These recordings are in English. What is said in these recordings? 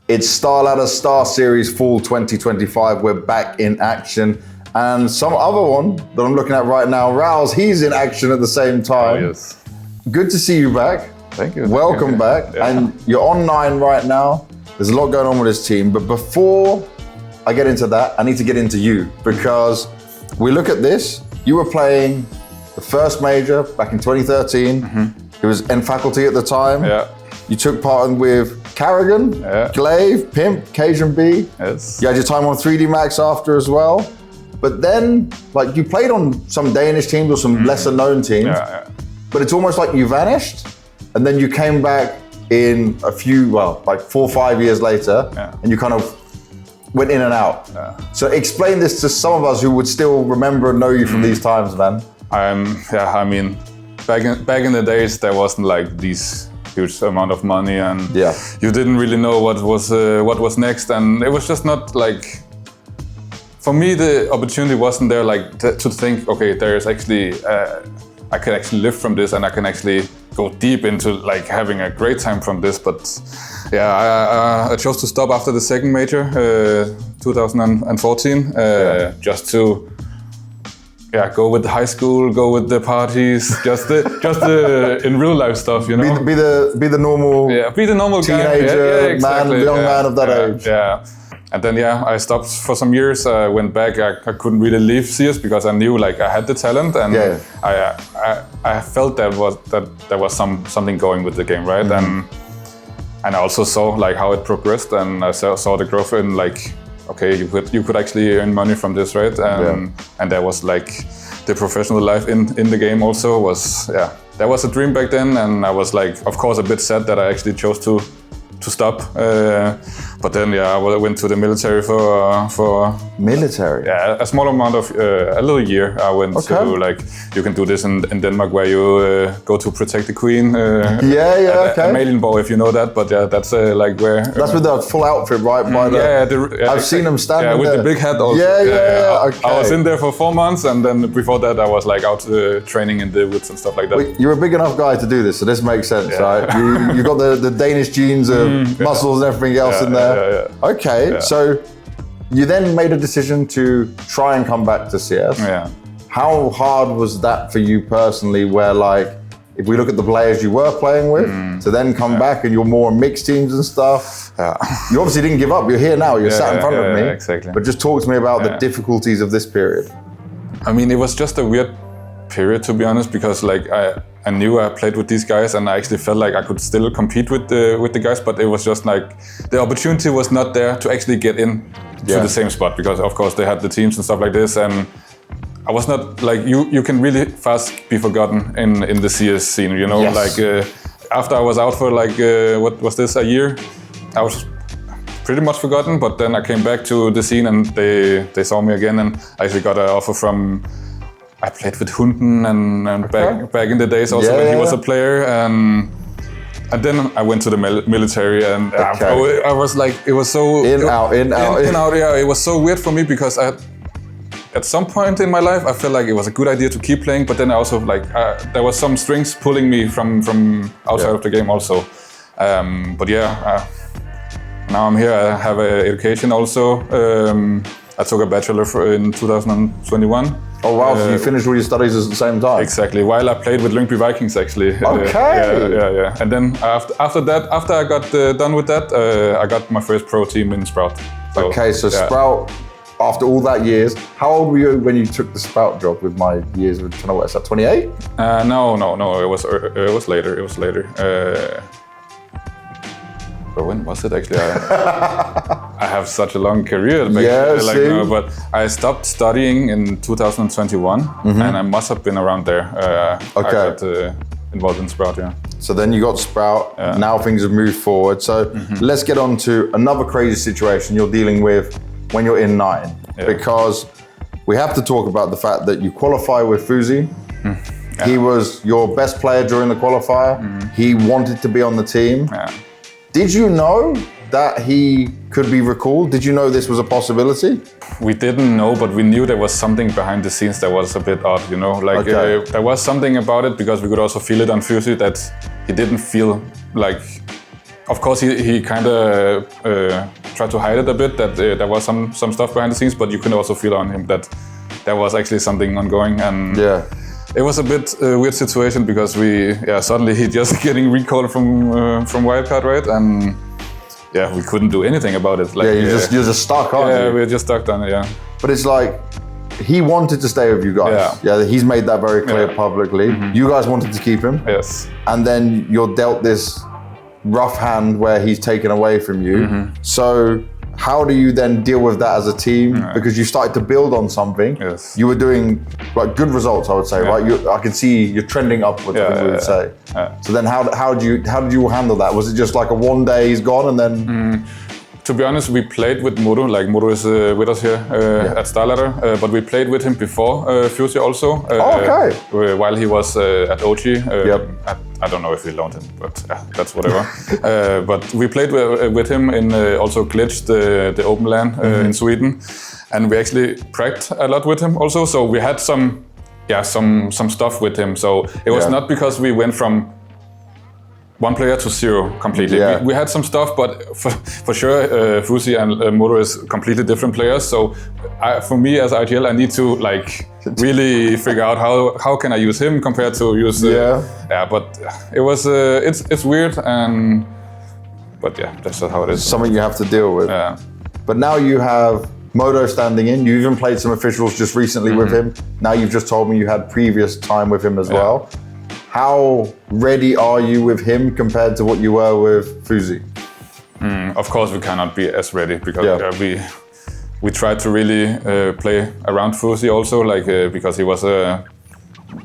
It's Star Ladder Star Series Fall 2025. We're back in action. And some other one that I'm looking at right now, Raalz, he's in action at the same time. Oh, yes. Good to see you back. Thank you. Welcome back. Yeah. And you're on 9 right now. There's a lot going on with this team. But before I get into that, I need to get into you. Because we look at this, you were playing the first major back in 2013. It was N faculty at the time. Yeah. You took part with Karrigan, Glaive, Pimp, Cajun B. Yes. You had your time on 3D Max after as well. But then, like, you played on some Danish teams or some lesser known teams. But it's almost like you vanished. And then you came back in a few, like 4 or 5 years later. And you kind of went in and out. So explain this to some of us who would still remember and know you from these times, man. I mean, back in the days, there wasn't like these huge amount of money, and you didn't really know what was next, and it was just not like. For me, the opportunity wasn't there, like to think, okay, there's actually I can actually live from this, and I can actually go deep into like having a great time from this. But I chose to stop after the second major, 2014, just to. Go with the high school, go with the parties, just the in real life stuff, you know. Be the normal. Be the normal teenager, guy. Exactly. young man of that age. And then I stopped for some years. I went back. I couldn't really leave CS because I knew like I had the talent, and I felt there was something going with the game, right? And I also saw like how it progressed, and I saw the growth in like. Okay, you could actually earn money from this, right? And there was like the professional life in the game also was that was a dream back then, and I was like, of course, a bit sad that I actually chose to stop. But then I went to the military for military. A small amount of a little year. I went to like you can do this in Denmark where you go to protect the queen. A Malienborg, if you know that. But that's like where. That's with the full outfit, right? I've seen them standing with there. the big hat also. I was in there for 4 months, and then before that I was like out training in the woods and stuff like that. Well, you're a big enough guy to do this, so this makes sense, right? You got the Danish genes of muscles and everything else in there. Okay, so you then made a decision to try and come back to CS. How hard was that for you personally, where like, if we look at the players you were playing with, to then come back and you're more mixed teams and stuff, you obviously didn't give up, you're here now, you're sat in front of me. Exactly. But just talk to me about the difficulties of this period. I mean, it was just a weird period, to be honest, because like I knew I played with these guys, and I actually felt like I could still compete with the guys, but it was just like the opportunity was not there to actually get in to the same spot, because of course they had the teams and stuff like this, and I was not like you can really fast be forgotten in the CS scene, you know. Like after I was out for like what was this, a year, I was pretty much forgotten, but then I came back to the scene and they saw me again, and I actually got an offer from. I played with Hunden and back in the days also when he was a player, and then I went to the military, and I was like, it was so in out. Yeah, it was so weird for me because at some point in my life I felt like it was a good idea to keep playing, but then I also like there was some strings pulling me from outside of the game also. But now I'm here. I have an education also. I took a Bachelor in 2021. Oh wow, so you finished all your studies at the same time? Exactly, while I played with Lyngby Vikings actually. Okay! And then after I got done with that, I got my first pro team in Sprout. So Sprout, after all that years, how old were you when you took the Sprout job with my years? What is that, 28? No, it was later. But when was it actually? I have such a long career, but I stopped studying in 2021, and I must have been around there. I got involved in Sprout, So then you got Sprout, now things have moved forward. So let's get on to another crazy situation you're dealing with when you're in 9. Because we have to talk about the fact that you qualify with Fuszey. He was your best player during the qualifier. He wanted to be on the team. Did you know that he could be recalled? Did you know this was a possibility? We didn't know, but we knew there was something behind the scenes that was a bit odd, you know? Like there was something about it, because we could also feel it on Fuszey that he didn't feel like of course, he kind of tried to hide it a bit, that there was some stuff behind the scenes, but you can also feel on him that there was actually something ongoing. And it was a bit weird situation because suddenly he just getting recalled from Wildcard, right? And we couldn't do anything about it. Like, you're just stuck, aren't you? Yeah, we're just stuck on it, But it's like, he wanted to stay with you guys. He's made that very clear publicly. You guys wanted to keep him. Yes. And then you're dealt this rough hand where he's taken away from you. So how do you then deal with that as a team? Because you started to build on something. Yes. You were doing like good results, I would say, right? I can see you're trending upwards, we would say. So then how did you handle that? Was it just like a one day he's gone and then? To be honest, we played with Mantuu. Like Mantuu is with us here at Starladder, but we played with him before Fuszey also. While he was at OG. I don't know if we loaned him, but that's whatever. But we played with him in also Glitch, the open LAN in Sweden, and we actually practiced a lot with him also. So we had some stuff with him. So it was not because we went from one player to zero completely. We had some stuff, but for sure, Fuszey and Mantuu is completely different players. So for me as IGL, I need to like really figure out how can I use him compared to use. But it was it's weird, but that's how it is. Something you have to deal with. But now you have Modo standing in. You even played some officials just recently with him. Now you've just told me you had previous time with him as well. How ready are you with him compared to what you were with Fuszey? Of course, we cannot be as ready because we tried to really play around Fuszey also, like because he was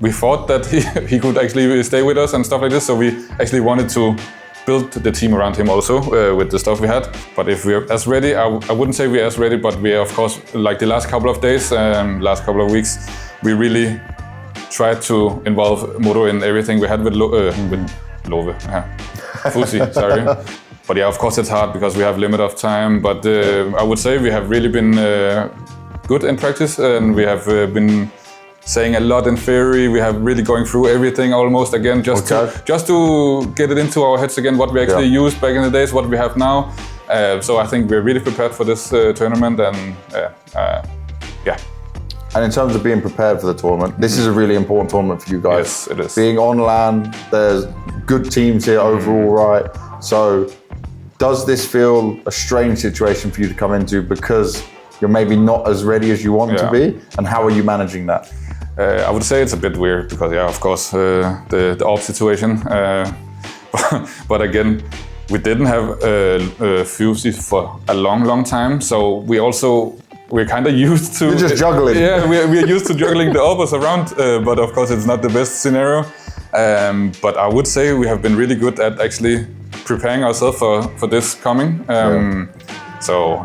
we thought that he could actually stay with us and stuff like this. So we actually wanted to build the team around him also with the stuff we had. But if we're as ready, I wouldn't say we're as ready, but we are, of course, like the last couple of days, last couple of weeks, we really tried to involve Mantuu in everything we had with Fuszey, sorry. But of course it's hard because we have limit of time. But I would say we have really been good in practice, and we have been saying a lot in theory. We have really going through everything almost again, just to get it into our heads again, what we actually used back in the days, what we have now. So I think we're really prepared for this tournament, and And in terms of being prepared for the tournament, this is a really important tournament for you guys. Yes, it is. Being on LAN, there's good teams here overall, right? So does this feel a strange situation for you to come into because you're maybe not as ready as you want to be? And how are you managing that? I would say it's a bit weird because, of course, the AWP situation. But again, we didn't have Fuszey for a long time. So we're kind of used to... You're just juggling. Yeah, we're used to juggling the AWPs around, but of course it's not the best scenario. But I would say we have been really good at actually preparing ourselves for this coming. So,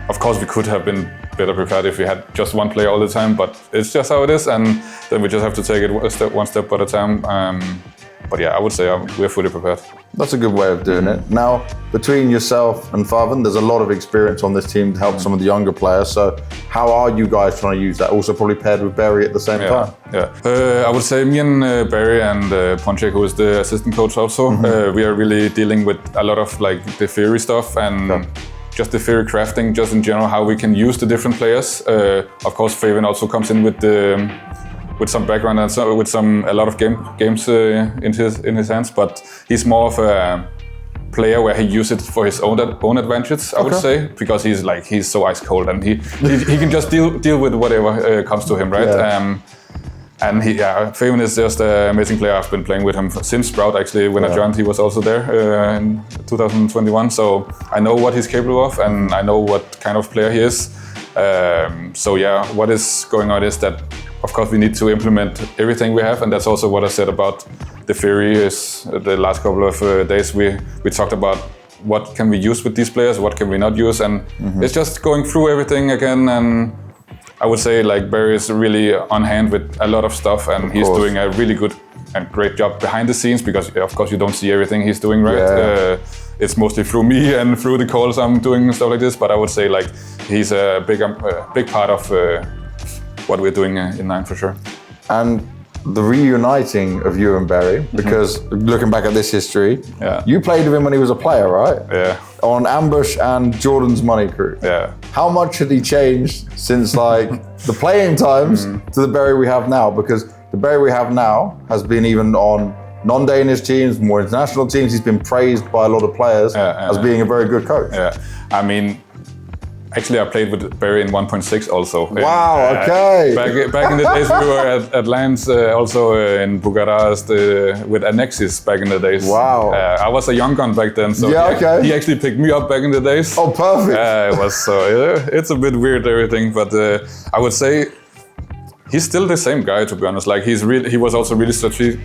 of course we could have been better prepared if we had just one player all the time, but it's just how it is, and then we just have to take it one step at a time. But I would say we're fully prepared. That's a good way of doing it. Now, between yourself and Farvan, there's a lot of experience on this team to help some of the younger players. So how are you guys trying to use that? Also probably paired with Barry at the same time? I would say me and Barry and Ponchek, who is the assistant coach also, we are really dealing with a lot of like the theory stuff and just the theory crafting, just in general, how we can use the different players. Of course, Faven also comes in with some background and with a lot of games in his hands, but he's more of a player where he uses it for his own advantage, I would say, because he's so ice cold and he can just deal with whatever comes to him, right? And Faven is just an amazing player. I've been playing with him since Sprout actually. When I joined, he was also there in 2021. So I know what he's capable of, and I know what kind of player he is. What is going on is that, of course, we need to implement everything we have, and that's also what I said about the theory. Is the last couple of days we talked about what can we use with these players, what can we not use, and it's just going through everything again. And I would say like Barry is really on hand with a lot of stuff, and he's doing a really good and great job behind the scenes because, of course, you don't see everything he's doing, right? It's mostly through me and through the calls I'm doing and stuff like this. But I would say like he's a big part of what we're doing in Nine for sure. And the reuniting of you and Barry, because looking back at this history, you played with him when he was a player, right? Yeah. On Ambush and Jordan's Money Crew. Yeah. How much had he changed since like the playing times to the Barry we have now? Because the Barry we have now has been even on non-Danish teams, more international teams. He's been praised by a lot of players as being a very good coach. Yeah, I mean, actually I played with Barry in 1.6 also. Wow, okay. Back in the days we were at Raalz, also in Bucharest with Annexis back in the days. Wow. I was a young gun back then, so he actually picked me up back in the days. Oh, perfect. It was it's a bit weird everything, but I would say he's still the same guy, to be honest. Like he was also really strategic.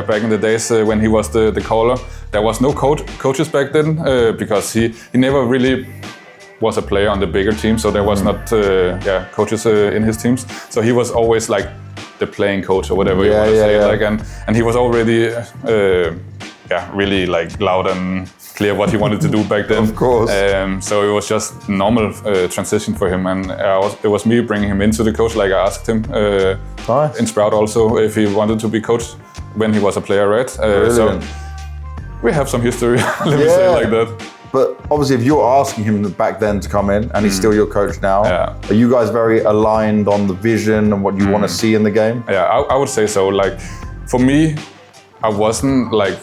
Back in the days when he was the caller, there was no coaches back then because he never really was a player on the bigger team, so there was not coaches in his teams. So he was always like the playing coach or whatever you want to say. Like and he was already really like loud and clear what he wanted to do back then. Of course. So it was just normal transition for him, and it was me bringing him into the coach. Like I asked him in Sprout also if he wanted to be coached when he was a player, right? So we have some history, let me say it like that. But obviously, if you're asking him back then to come in, and he's still your coach now, are you guys very aligned on the vision and what you want to see in the game? Yeah, I would say so. Like for me, I wasn't like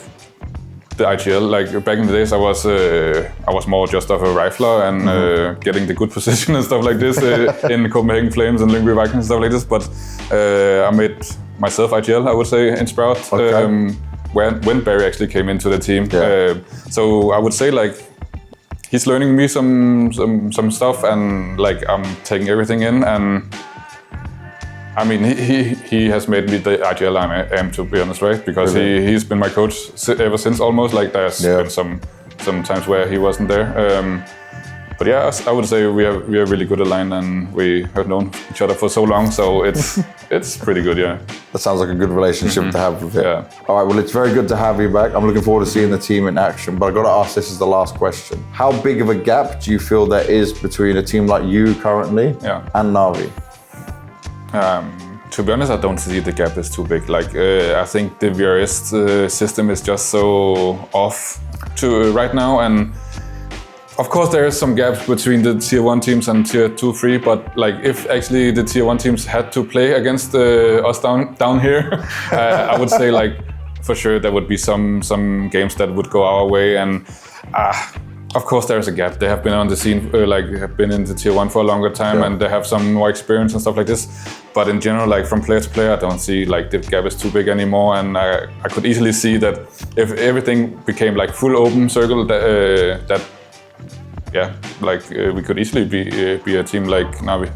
the IGL. Like back in the days, I was more just of a rifler and getting the good position and stuff like this in Copenhagen Flames and Lyngby Vikings and stuff like this. But I made myself IGL, I would say, in Sprout when Barry actually came into the team. So I would say like he's learning me some stuff, and like I'm taking everything in, and I mean, he has made me the IGL I am, to be honest, right? Because he's been my coach ever since almost. Like there's been some times where he wasn't there. But yeah, I would say we are really good aligned, and we have known each other for so long, so it's pretty good, yeah. That sounds like a good relationship to have with him. Yeah. All right, well, it's very good to have you back. I'm looking forward to seeing the team in action, but I've got to ask, this is the last question. How big of a gap do you feel there is between a team like you currently and Na'Vi? To be honest, I don't see the gap is too big. Like I think the VRS system is just so off to right now, and of course there is some gaps between the tier 1 teams and tier 2, 3, but like if actually the tier 1 teams had to play against us down here, I would say like for sure there would be some games that would go our way, and of course there's a gap. They have been on the scene, have been in the tier 1 for a longer time, and they have some more experience and stuff like this. But in general, like from player to player, I don't see like the gap is too big anymore, and I could easily see that if everything became like full open circle, we could easily be a team like Na'Vi.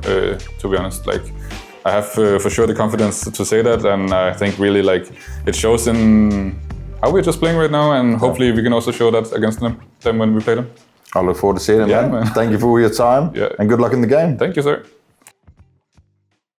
To be honest, like I have for sure the confidence to say that, and I think really like it shows in how we're just playing right now, and hopefully we can also show that against them when we play them. I look forward to seeing it, man. Thank you for all your time, and good luck in the game. Thank you, sir.